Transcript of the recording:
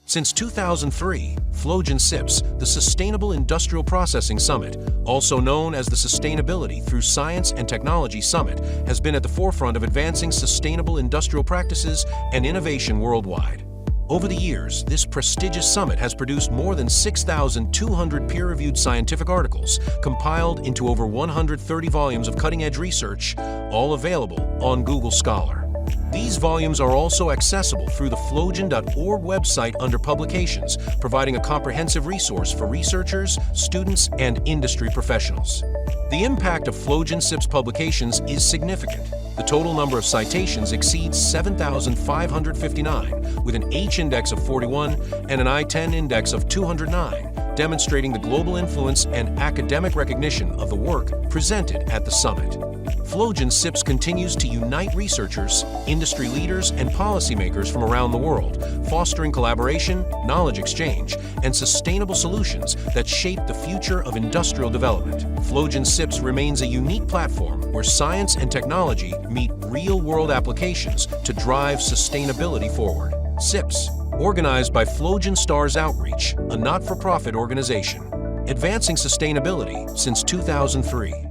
Since 2003, FLOGEN SIPS, the Sustainable Industrial Processing Summit, also known as the Sustainability Through Science and Technology Summit, has been at the forefront of advancing sustainable industrial practices and innovation worldwide. Over the years, this prestigious summit has produced more than 6,200 peer-reviewed scientific articles, compiled into over 130 volumes of cutting-edge research, all available on Google Scholar. These volumes are also accessible through the FLOGEN.org website under Publications, providing a comprehensive resource for researchers, students, and industry professionals. The impact of FLOGEN SIPS publications is significant. The total number of citations exceeds 7,559, with an H index of 41 and an I-10 index of 209, demonstrating the global influence and academic recognition of the work presented at the summit. FLOGEN SIPS continues to unite researchers, industry leaders, and policymakers from around the world, fostering collaboration, knowledge exchange, and sustainable solutions that shape the future of industrial development. FLOGEN SIPS remains a unique platform where science and technology meet real-world applications to drive sustainability forward. SIPS, organized by FLOGEN Stars Outreach, a not-for-profit organization, advancing sustainability since 2003.